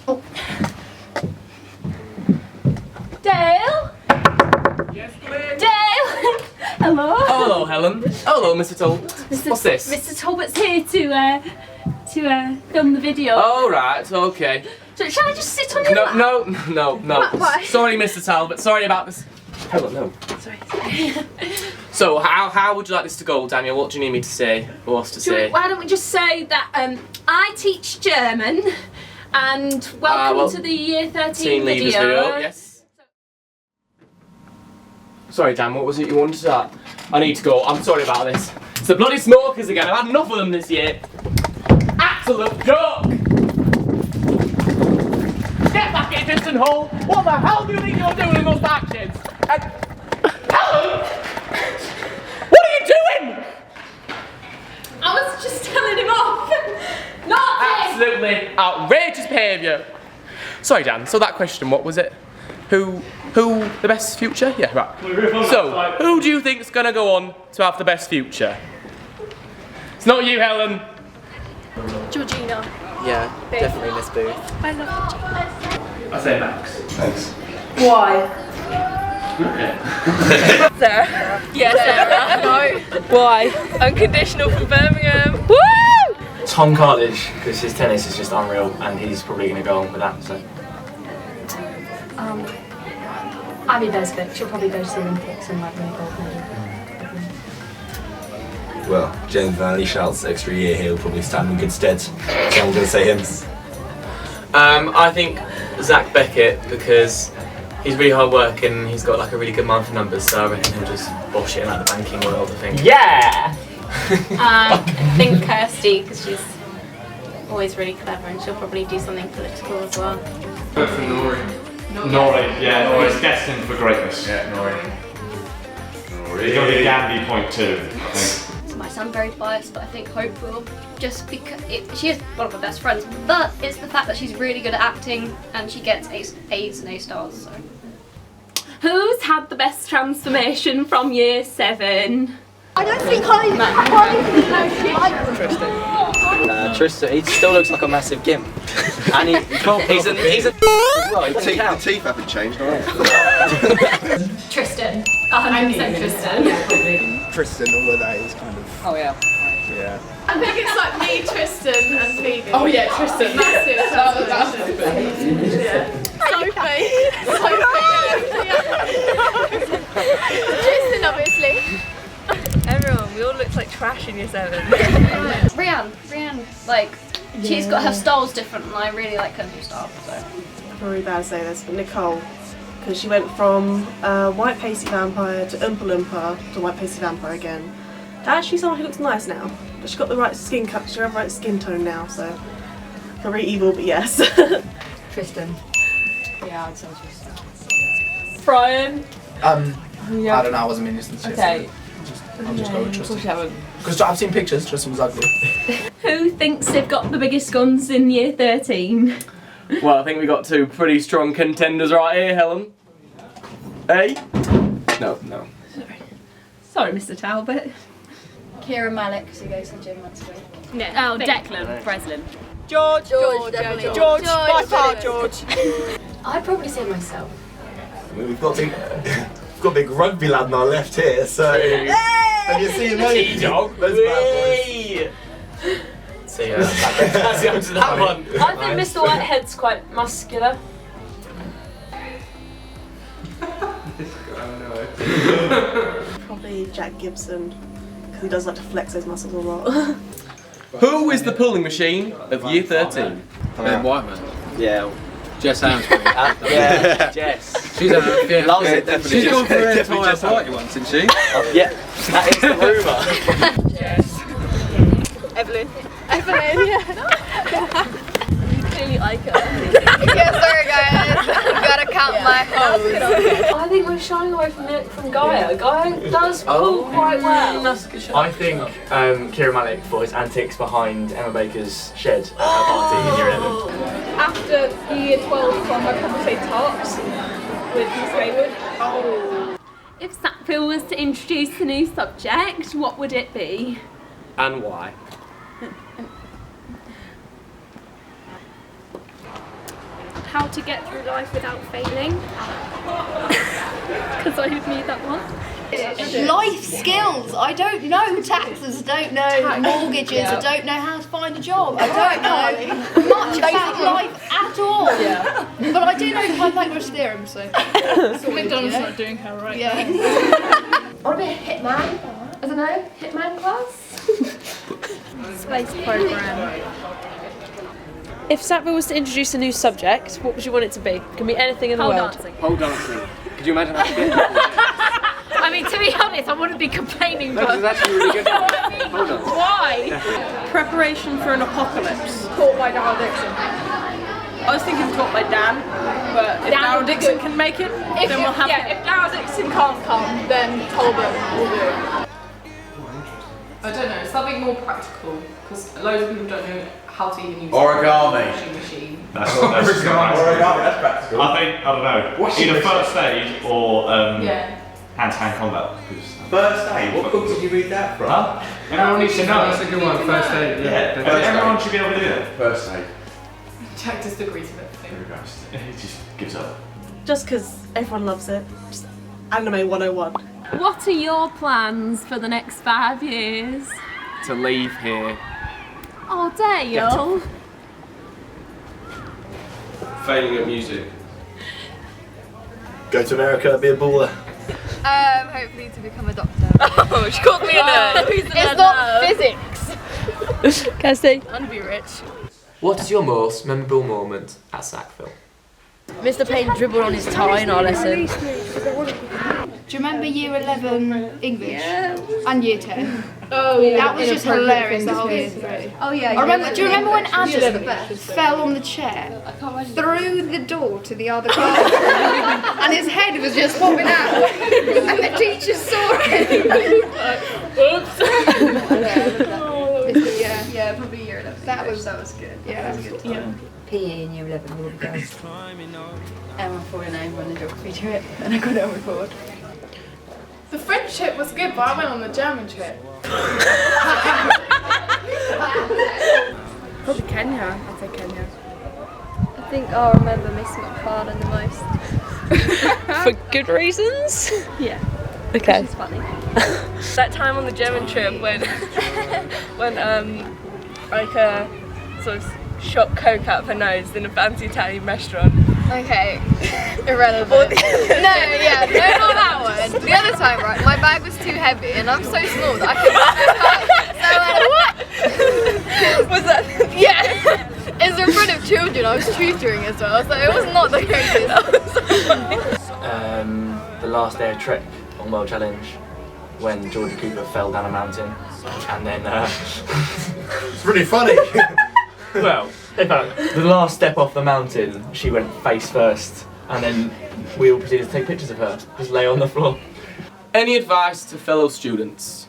Oh. Dale? Yes, please. Dale! Hello. Oh, hello, Helen. Hello, Mr. Talbot. What's this? Mr. Talbot's here to film the video. Oh, right, okay. So shall I just sit on your lap? No. Why? Sorry, Mr. Talbot. Sorry about this. Helen, no. Sorry. So, how would you like this to go, Daniel? What do you need me to say? Or us to say? Why don't we just say that I teach German, and welcome to the Year 13 video. Yes. Sorry, Dan, what was it you wanted to say? I need to go. I'm sorry about this. It's the bloody smokers again. I've had enough of them this year. Absolute joke! Get back in distant hole! What the hell do you think you're doing in those matches? Helen! What are you doing? I was just telling him off. Not this. Absolutely outrageous behaviour. Sorry, Dan. So that question, what was it? Who the best future? Yeah, right. So, who do you think's gonna go on to have the best future? It's not you, Helen. Georgina. Yeah, definitely Miss Booth. I love Georgina. I say Max. Thanks. Why? Okay. Sarah. Yeah, Sarah. No. Why? Unconditional from Birmingham. Woo! Tom Cartledge, because his tennis is just unreal, and he's probably going to go on with that. So. Abby Beswick. She'll probably go to the Olympics and like win a gold medal. Well, James Vanley shouts extra year, he'll probably stand in good stead. So I'm going to say him. I think Zach Beckett, because he's really hard working and he's got like a really good mind for numbers, so I reckon he'll just bosh it in like the banking world, I think. Yeah! I think Kirsty, because she's always really clever and she'll probably do something political as well. For Nori, yeah, Nori's destined for greatness. Yeah, Nori. He's going to be Gandhi point 2, I think. This might sound very biased, but I think Hope will, just because she is one of my best friends, but it's the fact that she's really good at acting and she gets A's and A stars. So. Who's had the best transformation from Year 7? I don't think Tristan, he still looks like a massive gimp. And he's a well, The teeth haven't changed, have they? Tristan. 100% Tristan. Tristan, although that is kind of... Oh yeah. Yeah. I think it's like me, Tristan, and Phoebe. Oh yeah, Tristan. Massive transformation. Yeah. Sophie. Tristan, obviously. Everyone, we all look like trash in Year 7. Rianne, like, she's got her styles different and I really like her new style, so. I'm probably bad to say this, but Nicole, because she went from White Pasty Vampire to Oompa Loompa to White Pasty Vampire again. Actually, someone who looks nice now. But she's got the right skin cut, she's got the right skin tone now, so. Very evil, but yes. Tristan. Yeah, I'd say Tristan. Brian. I don't know, I wasn't interested in Okay. I'll just go with Tristan. Of course you haven't. Because I've seen pictures, Tristan was ugly. Who thinks they've got the biggest guns in Year 13? Well, I think we got two pretty strong contenders right here, Helen. Hey? No. Sorry, Mr. Talbot. Kira Malik, because he goes to the gym once a week. No. Oh, Declan Breslin. George, definitely George, by far George. I'd probably say myself. I mean, we've got a big rugby lad on our left here, so... Have you seen those? T-Dog. Those bad So yeah, that's the answer to that one. I think Mr. Whitehead's quite muscular. Probably Jack Gibson, because he does like to flex those muscles a lot. Who is the pulling machine of Year 13? Whiteman. Yeah. Jess Amsbury. Yeah. Jess. She's loves it, definitely. She's gone for an entire party once, isn't she? Yeah, that is the rumour. Evelyn, yeah. Clearly like her. Yeah, sorry guys, gotta count my hoes. I think we're shying away from Gaia. Gaia does pull quite well. I think Kira Malik for his antics behind Emma Baker's shed at her party in Year 11. After the Year 12 club, I'd probably say Tops with Miss Haywood. If Sackville was to introduce a new subject, what would it be? And why? how to get through life without failing. Because I need that one. Life skills. I don't know taxes, I don't know mortgages, I don't know how to find a job, I don't know much about life at all. But I do know Pythagoras theorem, so. McDonald's not doing her right. Yeah. I want to be a hitman. I don't know, hitman class? Space program. If Sackville was to introduce a new subject, what would you want it to be? It can be anything in the world. Pole dancing. Could you imagine that? I mean, to be honest, I wouldn't be complaining, No, but... it's actually really good. Pole dancing. Why? Preparation for an apocalypse. Taught by Darryl Dixon. I was thinking taught by Dan, but if Darryl Dixon can make it, then we'll have it. If Darryl Dixon can't come, then Tolbert will do it. I don't know, something more practical, because loads of people don't know how to even use Origami. a washing machine. That's Origami, that's practical. I don't know, either first aid or Yeah. hand-to-hand combat. First aid? What book did you read that from? Huh? Everyone needs to know. That's a good one, first aid, yeah. Everyone should be able to do that. First aid. Checked his degrees of everything. He just gives up. Just because everyone loves it. Just anime 101. What are your plans for the next 5 years? To leave here. Oh, Dale. Failing at music. Go to America, be a baller. Hopefully to become a doctor. Oh, she called me a nerd. It's not physics. Kirsty. I want to be rich. What is your most memorable moment at Sackville? Mr. Payne dribbled on his tie in our lesson. Do you remember year 11 English? And year 10? Oh yeah. That was just hilarious, the whole year through. Oh yeah. Do you remember when Adam fell on the chair through the door to the other classroom and his head was just popping out and the teacher saw it? Yeah, probably year 11. That was good. Yeah, that was good. Yeah. PE in year 11 all the girls. And I thought I won the geography trip and I got it on record. The French trip was good, but I went on the German trip. Probably Kenya. I'd say Kenya. I think I'll remember Miss McFarlane the most. For good reasons? Yeah. Okay. She's funny. That time on the German trip when sort of shot coke out of her nose in a fancy Italian restaurant. Okay, irrelevant. No, not that one. The other time, right, my bag was too heavy and I'm so small that I couldn't. Was that? Yeah, it's in front of children. I was tutoring as well, so it was not the greatest. The last day of trip on World Challenge when Georgia Cooper fell down a mountain and then It's really funny. well, the last step off the mountain, she went face first, and then we all proceeded to take pictures of her, just lay on the floor. Any advice to fellow students?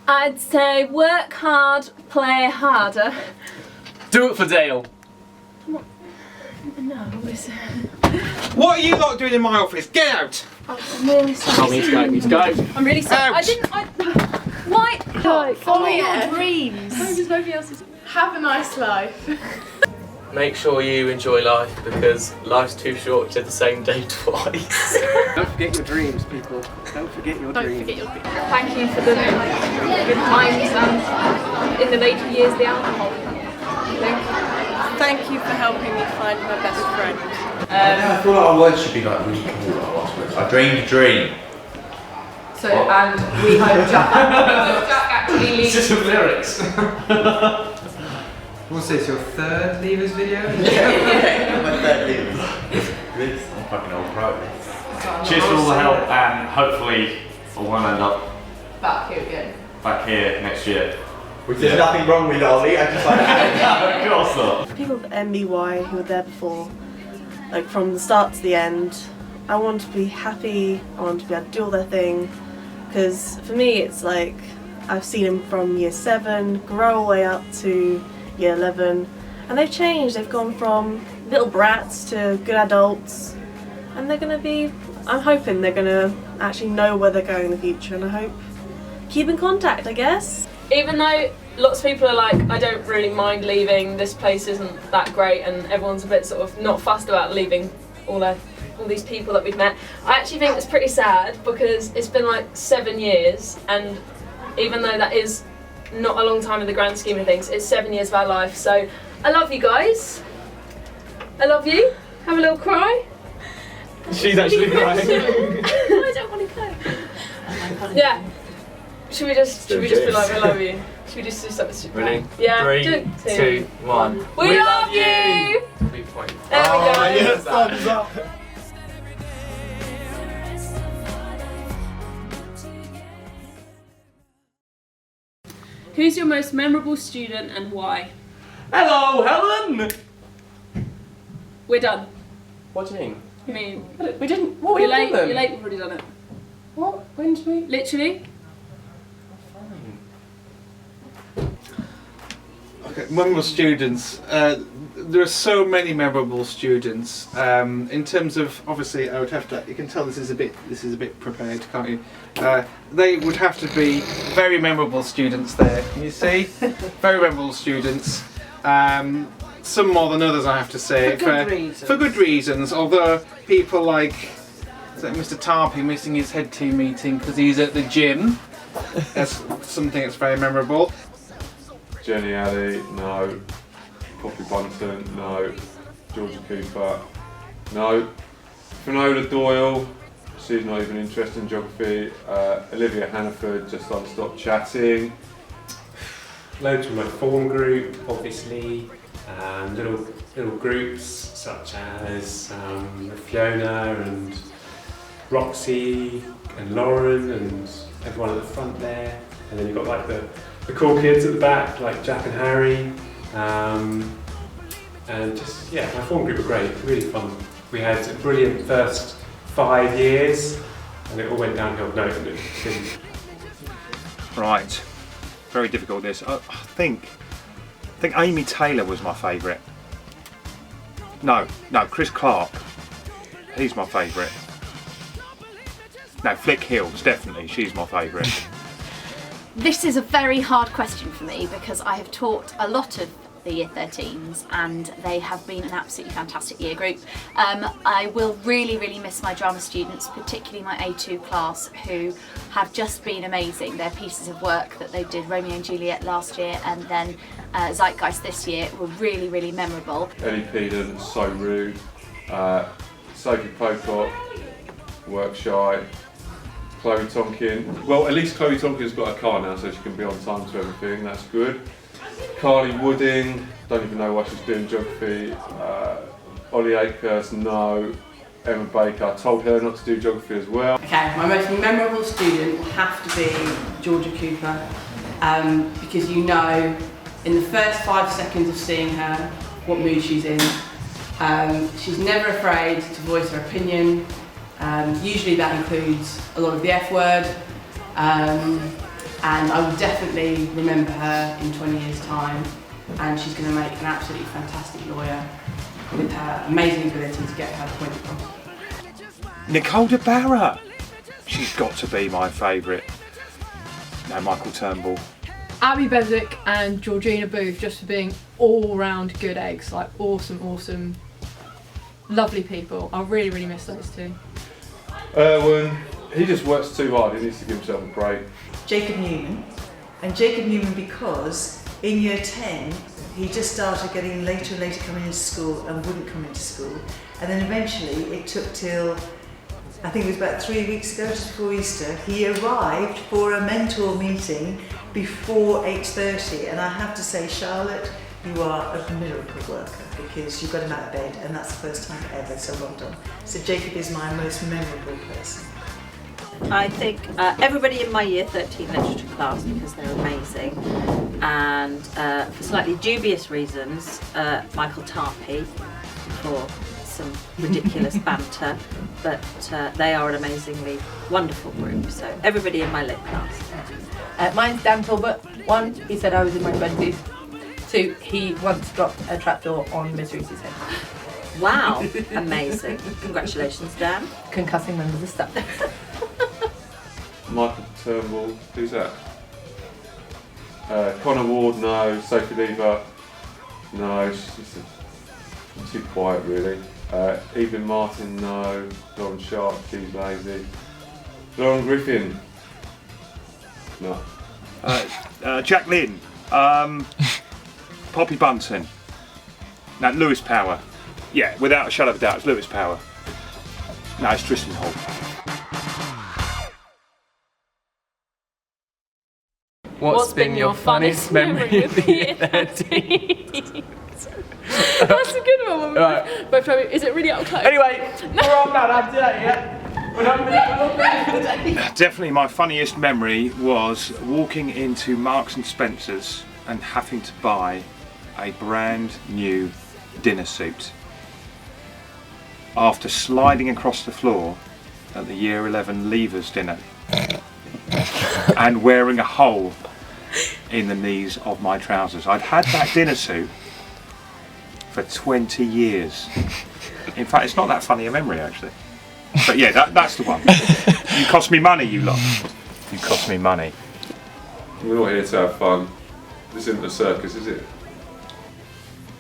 I'd say work hard, play harder. Do it for Dale. No, What are you lot doing in my office? Get out! I'm really sorry. Need to go. I'm really sorry. Ouch. Why? Follow your dreams. Have a nice life. Make sure you enjoy life because life's too short to the same day twice. Don't forget your dreams, people. Don't forget your dreams. Thank you for the good times and in the later years the alcohol. Thank you for helping me find my best friend. I feel like our words should be like really cool. I dreamed a dream. So, and we hope Jack actually leaves. It's just some lyrics. What's this, your third Leavers video? My third leader. I'm fucking old pro. Cheers for all the help and hopefully we'll end up Back here again. back here next year. Which is nothing wrong with Ollie, I just like Of course not. People at MBY who were there before, like from the start to the end, I want to be happy, I want to be able to do all their thing, because for me it's like I've seen them from year 7 grow all the way up to year 11, and they've changed. They've gone from little brats to good adults, and they're going to be, I'm hoping they're going to actually know where they're going in the future, and I hope keep in contact, I guess. Even though lots of people are like, I don't really mind leaving, this place isn't that great, and everyone's a bit sort of not fussed about leaving all these people that we've met. I actually think it's pretty sad because it's been like 7 years, and even though that is not a long time in the grand scheme of things, it's 7 years of our life. So I love you guys. I love you. Have a little cry. She's actually crying. I don't want to cry. Yeah. Should we just be like, we love you? Should we just do something? Ready? Yeah. 3, 2, 1. We love you! 3 points. There we go. Yes, thumbs up. Who's your most memorable student and why? Hello, Helen! We're done. What do you mean? I mean, We didn't. What? you're late. You're late. We've already done it. What? When did we? Literally. Okay, memorable students. There are so many memorable students. In terms of, obviously, I would have to. You can tell this is a bit prepared, can't you? They would have to be very memorable students. There, can you see? Very memorable students. Some more than others, I have to say. For good reasons. Although people like Mr. Tarpey missing his head team meeting because he's at the gym. That's something that's very memorable. Jenny Addy, no. Poppy Bunton, no. Georgia Cooper, no. Finola Doyle, she's not even interested in geography. Olivia Hannaford, just unstopped chatting. Loads from my form group, obviously. Little groups such as Fiona and Roxy and Lauren and everyone at the front there. And then you've got like the cool kids at the back, like Jack and Harry. And just, yeah, my form group were great, really fun. We had a brilliant first 5 years and it all went downhill. No, it didn't. Right, very difficult this. I think Amy Taylor was my favourite. No, Chris Clark. He's my favourite. No, Flick Hills, definitely, she's my favourite. This is a very hard question for me because I have taught a lot of the Year 13s and they have been an absolutely fantastic year group. I will really miss my drama students, particularly my A2 class, who have just been amazing. Their pieces of work that they did, Romeo and Juliet last year and then Zeitgeist this year, were really memorable. Ellie Peden, So Rude. Sophie Pocock, Work Shy. Chloe Tonkin. Well, at least Chloe Tonkin's got a car now, so she can be on time to everything. That's good. Carly Wooding. Don't even know why she's doing geography. Ollie Akers, no. Emma Baker. I told her not to do geography as well. Okay, my most memorable student will have to be Georgia Cooper, because you know, in the first 5 seconds of seeing her, what mood she's in. She's never afraid to voice her opinion. Usually that includes a lot of the F word, and I will definitely remember her in 20 years' time, and she's going to make an absolutely fantastic lawyer with her amazing ability to get her point across. Nicole de Barra, she's got to be my favourite. No, Michael Turnbull. Abby Bezic and Georgina Booth, just for being all-round good eggs, like awesome, lovely people. I really miss those two. Erwin, he just works too hard, he needs to give himself a break. Jacob Newman, and Jacob Newman because in year 10 he just started getting later and later coming into school and wouldn't come into school, and then eventually it took till I think it was about 3 weeks ago, just before Easter, he arrived for a mentor meeting before 8:30, and I have to say, Charlotte, you are a miracle worker because you got him out of bed, and that's the first time ever, so well done. So Jacob is my most memorable person. I think everybody in my Year 13 literature class, because they're amazing, and for slightly dubious reasons, Michael Tarpey for some ridiculous banter, but they are an amazingly wonderful group, so everybody in my lit class. Mine's Dan Talbot. 1, he said I was in my 20s. 2, he once dropped a trapdoor on Miss Reese's head. Wow, amazing. Congratulations, Dan. Concussing members of staff. Michael Turnbull, who's that? Connor Ward, no. Sophie Lever, no. She's just too quiet, really. Evelyn Martin, no. Lauren Sharp, she's lazy. Lauren Griffin, no. Jack Lynn, Poppy Bunton, no, Lewis Power. Yeah, without a shadow of a doubt, it's Lewis Power. No, it's Tristan Hall. What's been your funniest memory of the year 13? That's a good one. Right. Both try me. Is it really out of close? Anyway, we're on that today, yeah? We're not for the day. Definitely my funniest memory was walking into Marks and Spencer's and having to buy a brand new dinner suit after sliding across the floor at the Year 11 Leavers dinner and wearing a hole in the knees of my trousers. I'd had that dinner suit for 20 years. In fact, it's not that funny a memory actually. But yeah, that's the one. You cost me money, you lot. You cost me money. We're not here to have fun. This isn't a circus, is it?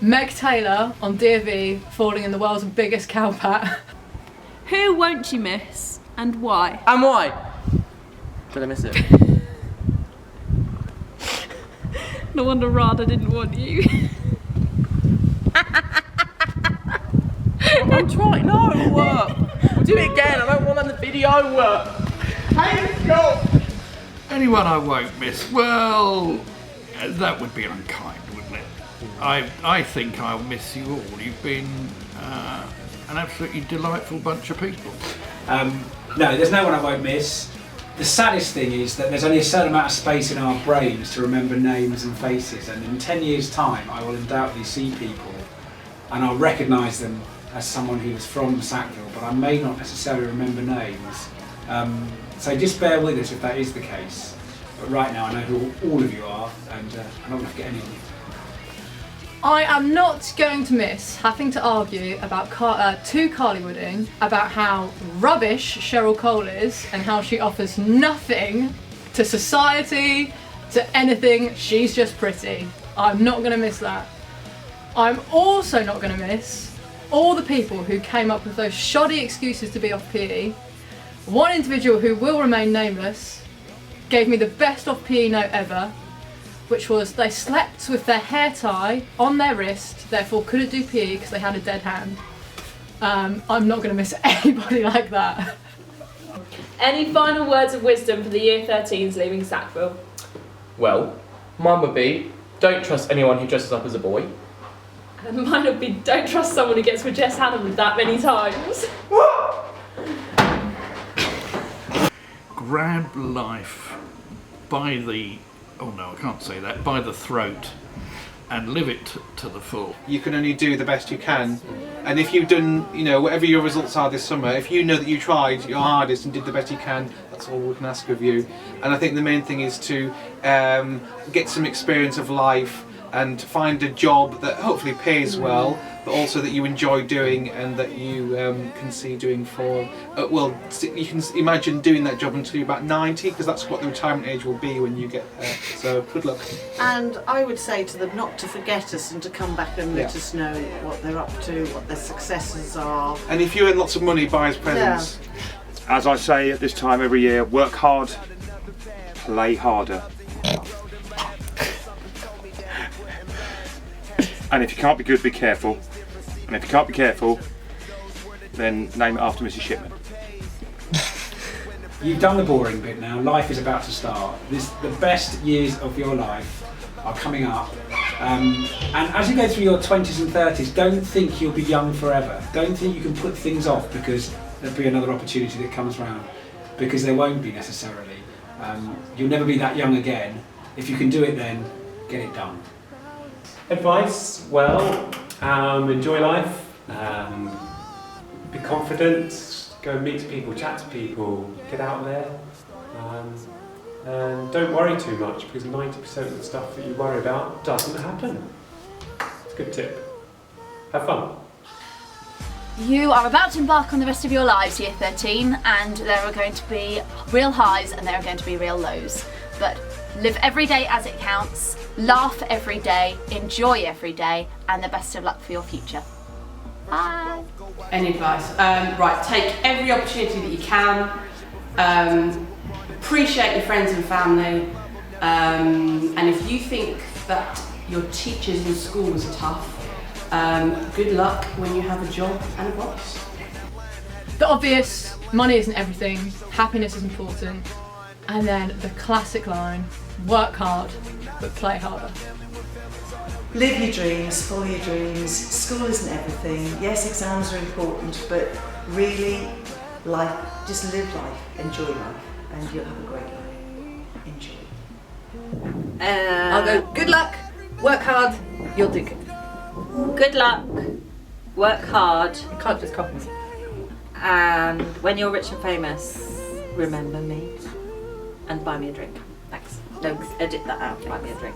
Meg Taylor on DV falling in the world's biggest cowpat. Who won't you miss and why? And why? Did I miss it? No wonder Rada didn't want you. I'm trying. No, it'll work. We'll do it again. I don't want the video work. Hey, let's go. Anyone I won't miss? Well, that would be unkind, wouldn't it? I think I'll miss you all. You've been an absolutely delightful bunch of people. No, there's no one I won't miss. The saddest thing is that there's only a certain amount of space in our brains to remember names and faces, and in 10 years' time I will undoubtedly see people and I'll recognise them as someone who was from Sackville, but I may not necessarily remember names. So just bear with us if that is the case. But right now I know who all of you are, and I'm not going to forget any of you. I am not going to miss having to argue about to Carlywooding about how rubbish Cheryl Cole is and how she offers nothing to society, to anything. She's just pretty. I'm not going to miss that. I'm also not going to miss all the people who came up with those shoddy excuses to be off PE. One individual who will remain nameless gave me the best off PE note ever, which was they slept with their hair tie on their wrist, therefore couldn't do PE because they had a dead hand. I'm not going to miss anybody like that. Any final words of wisdom for the Year 13s leaving Sackville? Well, mine would be, don't trust anyone who dresses up as a boy. And mine would be, don't trust someone who gets with Jess Hannam that many times. Grab life by the, oh no, I can't say that, by the throat and live it to the full. You can only do the best you can, and if you've done, whatever your results are this summer, if you know that you tried your hardest and did the best you can, that's all we can ask of you. And I think the main thing is to get some experience of life and find a job that hopefully pays well, but also that you enjoy doing and that you can see doing for, you can imagine doing that job until you're about 90, because that's what the retirement age will be when you get there. So good luck. And I would say to them not to forget us and to come back and let us know what they're up to, what their successes are. And if you earn lots of money, buy us presents. Yeah. As I say at this time every year, work hard, play harder. And if you can't be good, be careful. And if you can't be careful, then name it after Mrs. Shipman. You've done the boring bit now. Life is about to start. The best years of your life are coming up. And as you go through your 20s and 30s, don't think you'll be young forever. Don't think you can put things off because there'll be another opportunity that comes around. Because there won't be necessarily. You'll never be that young again. If you can do it then, get it done. Advice, well, enjoy life, be confident, go and meet people, chat to people, get out there, and don't worry too much because 90% of the stuff that you worry about doesn't happen. It's a good tip. Have fun. You are about to embark on the rest of your lives, Year 13, and there are going to be real highs and there are going to be real lows. But Live every day as it counts, laugh every day, enjoy every day, and the best of luck for your future. Bye. Any advice? Right, take every opportunity that you can. Appreciate your friends and family. And if you think that your teachers in school was tough, good luck when you have a job and a boss. The obvious, money isn't everything, happiness is important. And then the classic line, work hard, but play harder. Live your dreams, follow your dreams. School isn't everything. Yes, exams are important, but really, life, just live life, enjoy life, and you'll have a great life. Enjoy. I'll go, good luck, work hard, you'll do good. Good luck, work hard. You can't just copy me. And when you're rich and famous, remember me and buy me a drink. Thanks. No, edit that out. Buy me a drink.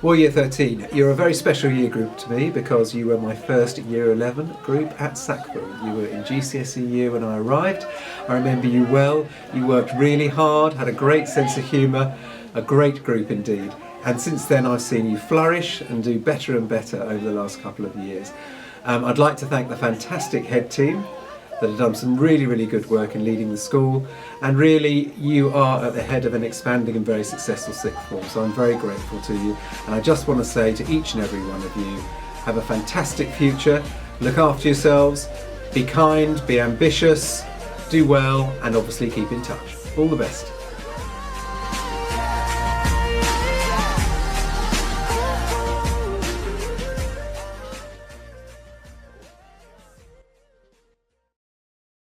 Well, Year 13, you're a very special year group to me because you were my first Year 11 group at Sackville. You were in GCSE year when I arrived. I remember you well. You worked really hard, had a great sense of humour, a great group indeed. And since then I've seen you flourish and do better and better over the last couple of years. I'd like to thank the fantastic head team that have done some really, really good work in leading the school, and really you are at the head of an expanding and very successful sixth form, so I'm very grateful to you. And I just want to say to each and every one of you, have a fantastic future, look after yourselves, be kind, be ambitious, do well, and obviously keep in touch. All the best.